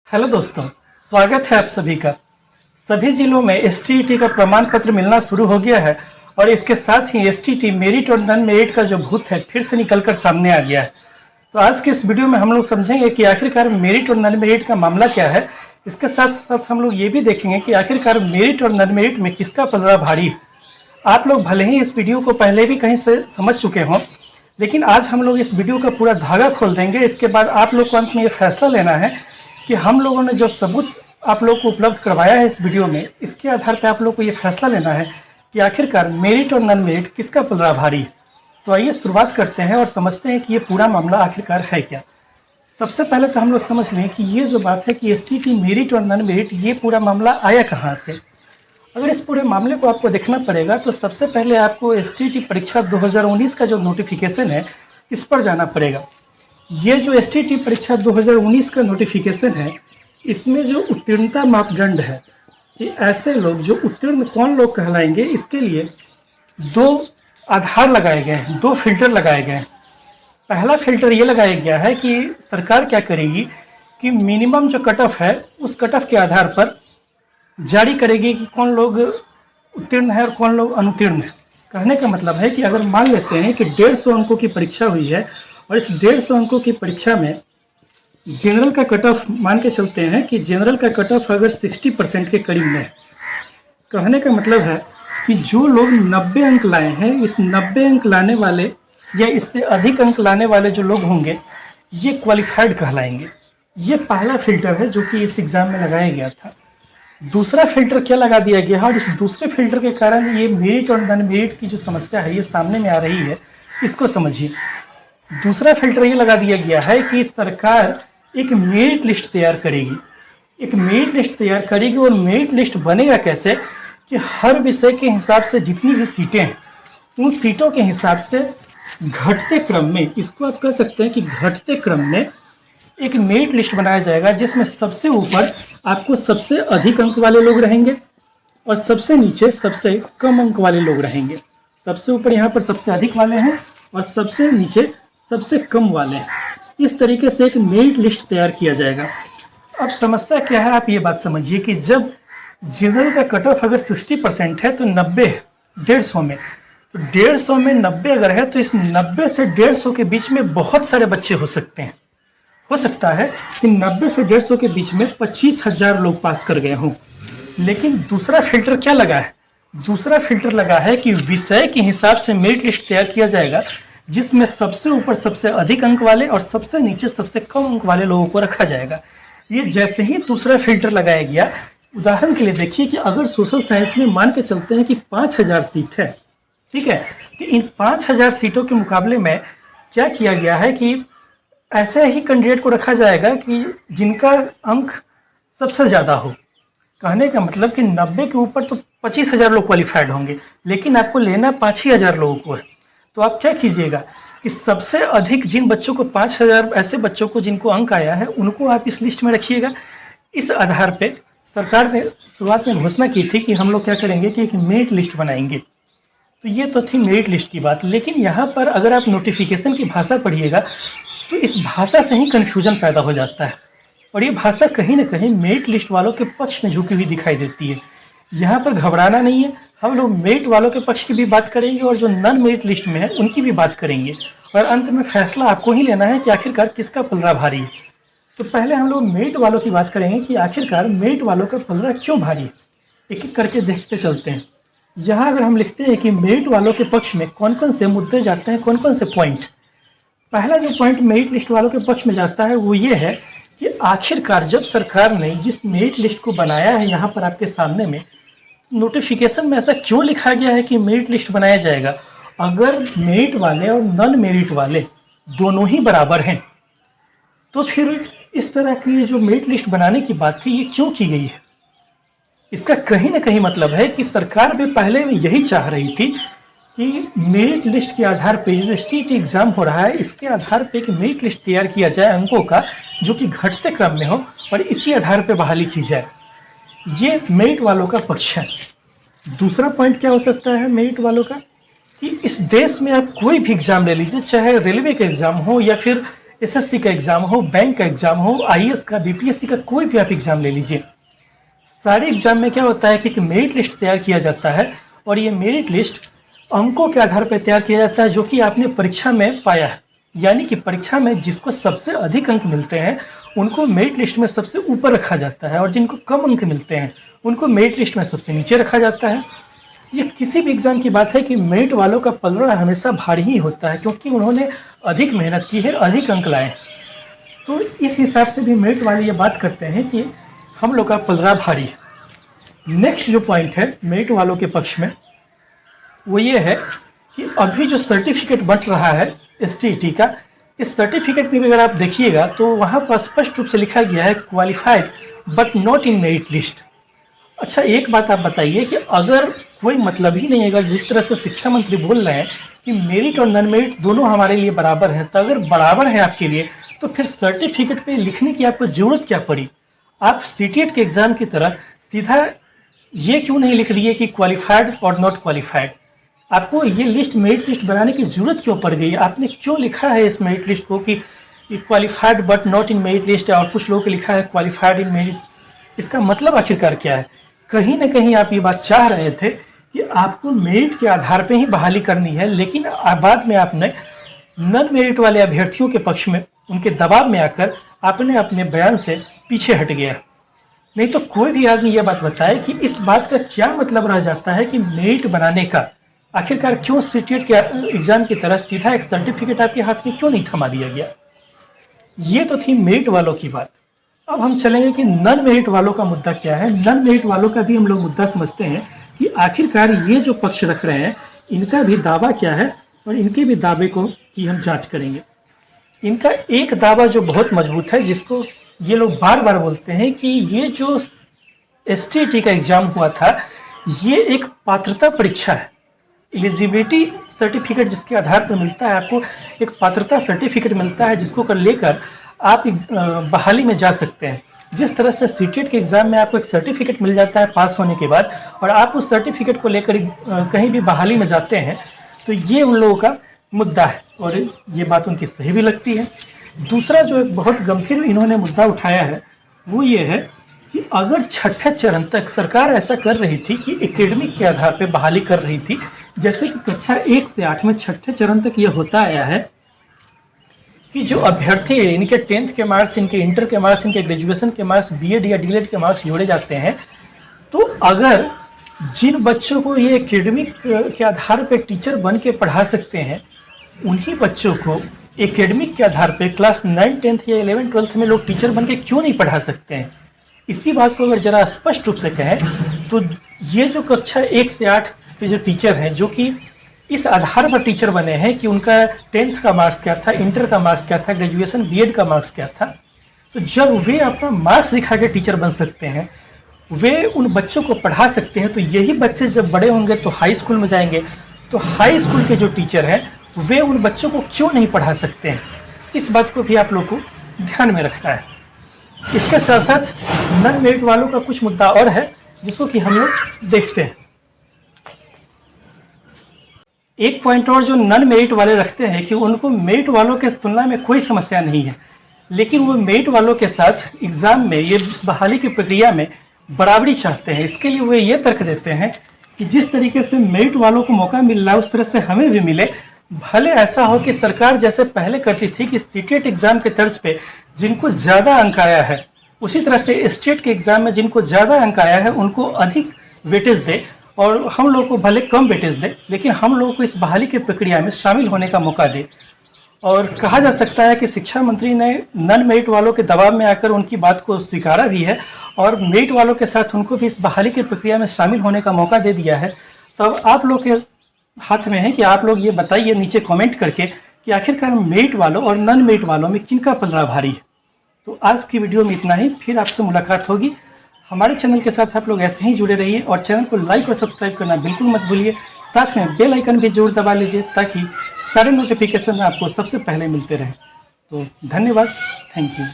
Hello दोस्तों, स्वागत है आप सभी का। सभी जिलों में एसटीईटी का प्रमाण पत्र मिलना शुरू हो गया है और इसके साथ ही एसटीईटी मेरिट और नॉन मेरिट का जो भूत है फिर से निकलकर सामने आ गया है। तो आज के इस वीडियो में हम लोग समझेंगे कि आखिरकार मेरिट और नॉन मेरिट का मामला क्या है। इसके साथ साथ हम लोग ये भी देखेंगे कि आखिरकार मेरिट और नॉन मेरिट में किसका पलड़ा भारी। आप लोग भले ही इस वीडियो को पहले भी कहीं से समझ चुके हों, लेकिन आज हम लोग इस वीडियो का पूरा धागा खोल देंगे। इसके बाद आप लोग को अंत में ये फैसला लेना है कि हम लोगों ने जो सबूत आप लोग को उपलब्ध करवाया है इस वीडियो में, इसके आधार पर आप लोग को ये फैसला लेना है कि आखिरकार मेरिट और नॉन मेरिट किसका पलड़ा भारी। तो आइए शुरुआत करते हैं और समझते हैं कि ये पूरा मामला आखिरकार है क्या। सबसे पहले तो हम लोग समझ लें कि ये जो बात है कि एसटीईटी मेरिट और नॉन मेरिट, ये पूरा मामला आया कहाँ से। अगर इस पूरे मामले को आपको देखना पड़ेगा तो सबसे पहले आपको एसटीईटी परीक्षा 2019 का जो नोटिफिकेशन है इस पर जाना पड़ेगा। ये जो एसटीईटी परीक्षा 2019 का नोटिफिकेशन है, इसमें जो उत्तीर्णता मापदंड है कि ऐसे लोग जो उत्तीर्ण कौन लोग कहलाएंगे, इसके लिए दो आधार लगाए गए हैं, दो फिल्टर लगाए गए हैं। पहला फिल्टर ये लगाया गया है कि सरकार क्या करेगी कि मिनिमम जो कट ऑफ है उस कट ऑफ के आधार पर जारी करेगी कि कौन लोग उत्तीर्ण है और कौन लोग अनुत्तीर्ण है। कहने का मतलब है कि अगर मान लेते हैं कि 150 अंकों की परीक्षा हुई है और इस 150 अंकों की परीक्षा में जनरल का कट ऑफ मान के चलते हैं कि जनरल का कट ऑफ अगर 60% के करीब में है, कहने का मतलब है कि जो लोग 90 अंक लाए हैं, इस 90 अंक लाने वाले या इससे अधिक अंक लाने वाले जो लोग होंगे ये क्वालिफाइड कहलाएंगे। ये पहला फिल्टर है जो कि इस एग्ज़ाम में लगाया गया था। दूसरा फिल्टर क्या लगा दिया गया है और इस दूसरे फिल्टर के कारण ये मेरिट और नॉन मेरिट की जो समस्या है ये सामने में आ रही है, इसको समझिए। दूसरा फिल्टर ये लगा दिया गया है कि सरकार एक मेरिट लिस्ट तैयार करेगी। एक मेरिट लिस्ट तैयार करेगी और मेरिट लिस्ट बनेगा कैसे कि हर विषय के हिसाब से जितनी भी सीटें हैं उन सीटों के हिसाब से घटते क्रम में, इसको आप कह सकते हैं कि घटते क्रम में एक मेरिट लिस्ट बनाया जाएगा जिसमें सबसे ऊपर आपको सबसे अधिक अंक वाले लोग रहेंगे और सबसे नीचे सबसे कम अंक वाले लोग रहेंगे। सबसे ऊपर यहाँ पर सबसे अधिक वाले हैं और सबसे नीचे सबसे कम वाले हैं। इस तरीके से एक मेरिट लिस्ट तैयार किया जाएगा। अब समस्या क्या है, आप ये बात समझिए कि जब जनरल का कट ऑफ अगर 60% है तो 90 150 में, तो 150 में 90 अगर है तो इस 90 से 150 के बीच में बहुत सारे बच्चे हो सकते हैं। हो सकता है कि 90 से 150 के बीच में 25,000 लोग पास कर गए हों। लेकिन दूसरा फिल्टर क्या लगा है? दूसरा फिल्टर लगा है कि विषय के हिसाब से मेरिट लिस्ट तैयार किया जाएगा जिसमें सबसे ऊपर सबसे अधिक अंक वाले और सबसे नीचे सबसे कम अंक वाले लोगों को रखा जाएगा। ये जैसे ही दूसरा फिल्टर लगाया गया, उदाहरण के लिए देखिए कि अगर सोशल साइंस में मान के चलते हैं कि 5,000 सीट है, ठीक है, कि इन 5,000 सीटों के मुकाबले में क्या किया गया है कि ऐसे ही कैंडिडेट को रखा जाएगा कि जिनका अंक सबसे ज़्यादा हो। कहने का मतलब कि 90 के ऊपर तो 25,000 लोग क्वालिफाइड होंगे, लेकिन आपको लेना 5,000 लोगों को है। तो आप क्या कीजिएगा कि सबसे अधिक जिन बच्चों को 5,000 ऐसे बच्चों को जिनको अंक आया है उनको आप इस लिस्ट में रखिएगा। इस आधार पे सरकार ने शुरुआत में घोषणा की थी कि हम लोग क्या करेंगे कि एक मेरिट लिस्ट बनाएंगे। तो ये तो थी मेरिट लिस्ट की बात, लेकिन यहाँ पर अगर आप नोटिफिकेशन की भाषा पढ़िएगा तो इस भाषा से ही कन्फ्यूजन पैदा हो जाता है और ये भाषा कहीं ना कहीं मेरिट लिस्ट वालों के पक्ष में झुकी हुई दिखाई देती है। यहाँ पर घबराना नहीं है, हम लोग मेरिट वालों के पक्ष की भी बात करेंगे और जो नॉन मेरिट लिस्ट में है उनकी भी बात करेंगे और अंत में फैसला आपको ही लेना है कि आखिरकार किसका पलड़ा भारी है। तो पहले हम लोग मेरिट वालों की बात करेंगे कि आखिरकार मेरिट वालों का पलड़ा क्यों भारी है। एक एक करके देखते चलते हैं। यहाँ अगर हम लिखते हैं कि मेरिट वालों के पक्ष में कौन कौन से मुद्दे जाते हैं, कौन कौन से पॉइंट। पहला जो पॉइंट मेरिट लिस्ट वालों के पक्ष में जाता है वो ये है कि आखिरकार जब सरकार ने जिस मेरिट लिस्ट को बनाया है, यहाँ पर आपके सामने में नोटिफिकेशन में ऐसा क्यों लिखा गया है कि मेरिट लिस्ट बनाया जाएगा। अगर मेरिट वाले और नॉन मेरिट वाले दोनों ही बराबर हैं तो फिर इस तरह की जो मेरिट लिस्ट बनाने की बात थी ये क्यों की गई है। इसका कहीं ना कहीं मतलब है कि सरकार भी पहले में यही चाह रही थी कि मेरिट लिस्ट के आधार पर जो एसटीईटी एग्ज़ाम हो रहा है इसके आधार पर एक मेरिट लिस्ट तैयार किया जाए अंकों का जो कि घटते क्रम में हो और इसी आधार पर बहाली की जाए। ये मेरिट वालों का पक्ष है। दूसरा पॉइंट क्या हो सकता है मेरिट वालों का कि इस देश में आप कोई भी एग्ज़ाम ले लीजिए, चाहे रेलवे का एग्ज़ाम हो या फिर एसएससी का एग्ज़ाम हो, बैंक का एग्ज़ाम हो, आईएएस का, बीपीएससी का, कोई भी आप एग्ज़ाम ले लीजिए, सारे एग्ज़ाम में क्या होता है कि एक मेरिट लिस्ट तैयार किया जाता है और ये मेरिट लिस्ट अंकों के आधार पर तैयार किया जाता है जो कि आपने परीक्षा में पाया है। यानी कि परीक्षा में जिसको सबसे अधिक अंक मिलते हैं उनको मेरिट लिस्ट में सबसे ऊपर रखा जाता है और जिनको कम अंक मिलते हैं उनको मेरिट लिस्ट में सबसे नीचे रखा जाता है। ये किसी भी एग्ज़ाम की बात है कि मेरिट वालों का पलड़ा हमेशा भारी ही होता है क्योंकि उन्होंने अधिक मेहनत की है, अधिक अंक लाए। तो इस हिसाब से भी मेरिट वाले ये बात करते हैं कि हम लोग का पलड़ा भारी है। नेक्स्ट जो पॉइंट है मेरिट वालों के पक्ष में वो ये है कि अभी जो सर्टिफिकेट बंट रहा है एसटीईटी का, इस सर्टिफिकेट में भी अगर आप देखिएगा तो वहाँ पर स्पष्ट रूप से लिखा गया है qualified but not in merit list. अच्छा, एक बात आप बताइए कि अगर कोई मतलब ही नहीं है, अगर जिस तरह से शिक्षा मंत्री बोल रहे हैं कि मेरिट और नॉन मेरिट दोनों हमारे लिए बराबर है, तो अगर बराबर है आपके लिए तो फिर सर्टिफिकेट पे लिखने की आपको ज़रूरत क्या पड़ी? आप सीटीएट के एग्ज़ाम की तरह सीधा ये क्यों नहीं लिख दिए कि क्वालिफाइड और नॉट क्वालिफाइड? आपको ये लिस्ट मेरिट लिस्ट बनाने की ज़रूरत क्यों पड़ गई? आपने क्यों लिखा है इस मेरिट लिस्ट को कि qualified but not in merit list, और कुछ लोगों को लिखा है क्वालिफाइड इन मेरिट? इसका मतलब आखिरकार क्या है? कहीं ना कहीं आप ये बात चाह रहे थे कि आपको मेरिट के आधार पे ही बहाली करनी है, लेकिन बाद में आपने नॉन मेरिट वाले अभ्यर्थियों के पक्ष में उनके दबाव में आकर आपने अपने बयान से पीछे हट गया। नहीं तो कोई भी आदमी ये बात बताए कि इस बात का क्या मतलब रह जाता है कि मेरिट बनाने का आखिरकार क्यों सीटीएट के एग्ज़ाम की तरह सीधा एक सर्टिफिकेट आपके हाथ में क्यों नहीं थमा दिया गया? ये तो थी मेरिट वालों की बात। अब हम चलेंगे कि नॉन मेरिट वालों का मुद्दा क्या है। नॉन मेरिट वालों का भी हम लोग मुद्दा समझते हैं कि आखिरकार ये जो पक्ष रख रहे हैं इनका भी दावा क्या है और इनके भी दावे को की हम जांच करेंगे। इनका एक दावा जो बहुत मजबूत है, जिसको ये लोग बार बार बोलते हैं कि ये जो एसटीईटी का एग्ज़ाम हुआ था ये एक पात्रता परीक्षा है। एलिजिबिलिटी सर्टिफिकेट जिसके आधार पर मिलता है, आपको एक पात्रता सर्टिफिकेट मिलता है जिसको कर लेकर आप बहाली में जा सकते हैं। जिस तरह से सीटीएट के एग्ज़ाम में आपको एक सर्टिफिकेट मिल जाता है पास होने के बाद और आप उस सर्टिफिकेट को लेकर कहीं भी बहाली में जाते हैं, तो ये उन लोगों का मुद्दा है और ये बात उनकी सही भी लगती है। दूसरा जो एक बहुत गंभीर इन्होंने मुद्दा उठाया है वो ये है कि अगर छठे चरण तक सरकार ऐसा कर रही थी कि एकेडमिक के आधार पर बहाली कर रही थी, जैसे कि कक्षा 1 से 8 में छठे चरण तक ये होता आया है कि जो अभ्यर्थी है इनके 10th के मार्क्स, इनके इंटर के मार्क्स, इनके ग्रेजुएशन के मार्क्स, बीएड या डीएलएड के मार्क्स जोड़े जाते हैं, तो अगर जिन बच्चों को ये एकेडमिक के आधार पर टीचर बन के पढ़ा सकते हैं उन्हीं बच्चों को एकेडमिक के आधार पे क्लास 9, 10th या 11, 12th में लोग टीचर बन के क्यों नहीं पढ़ा सकते हैं? इसी बात को अगर ज़रा स्पष्ट रूप से कहें तो ये जो कक्षा 1 से 8 के जो टीचर हैं जो कि इस आधार पर टीचर बने हैं कि उनका 10th का मार्क्स क्या था, इंटर का मार्क्स क्या था, ग्रेजुएशन बीएड का मार्क्स क्या था, तो जब वे अपना मार्क्स दिखा के टीचर बन सकते हैं, वे उन बच्चों को पढ़ा सकते हैं, तो यही बच्चे जब बड़े होंगे तो हाई स्कूल में जाएंगे, तो हाई स्कूल के जो टीचर हैं वे उन बच्चों को क्यों नहीं पढ़ा सकते हैं? इस बात को भी आप लोग को ध्यान में रखना है। इसके साथ साथ नॉन मेरिट वालों का कुछ मुद्दा और है जिसको कि हम लोग देखते हैं। एक पॉइंट और जो नॉन मेरिट वाले रखते हैं कि उनको मेरिट वालों के तुलना में कोई समस्या नहीं है, लेकिन वो मेरिट वालों के साथ एग्ज़ाम में ये बहाली की प्रक्रिया में बराबरी चाहते हैं। इसके लिए वे ये तर्क देते हैं कि जिस तरीके से मेरिट वालों को मौका मिल रहा है उस तरह से हमें भी मिले। भले ऐसा हो कि सरकार जैसे पहले करती थी कि सीटेट एग्ज़ाम के तर्ज पे जिनको ज़्यादा अंक आया है, उसी तरह से स्टेट के एग्ज़ाम में जिनको ज़्यादा अंक आया है उनको अधिक वेटेज दे और हम लोग को भले कम वेटेज दे, लेकिन हम लोगों को इस बहाली की प्रक्रिया में शामिल होने का मौका दे। और कहा जा सकता है कि शिक्षा मंत्री ने नॉन मेरिट वालों के दबाव में आकर उनकी बात को स्वीकारा भी है और मेरिट वालों के साथ उनको भी इस बहाली की प्रक्रिया में शामिल होने का मौका दे दिया है। तो अब आप लोग के हाथ में है कि आप लोग ये बताइए नीचे कमेंट करके कि आखिरकार मेरिट वालों और नॉन मेरिट वालों में किनका पलड़ा भारी है। तो आज की वीडियो में इतना ही, फिर आपसे मुलाकात होगी। हमारे चैनल के साथ आप लोग ऐसे ही जुड़े रहिए और चैनल को लाइक और सब्सक्राइब करना बिल्कुल मत भूलिए। साथ में बेल आइकन भी जरूर दबा लीजिए ताकि सारे नोटिफिकेशन आपको सबसे पहले मिलते रहें। तो धन्यवाद, थैंक यू।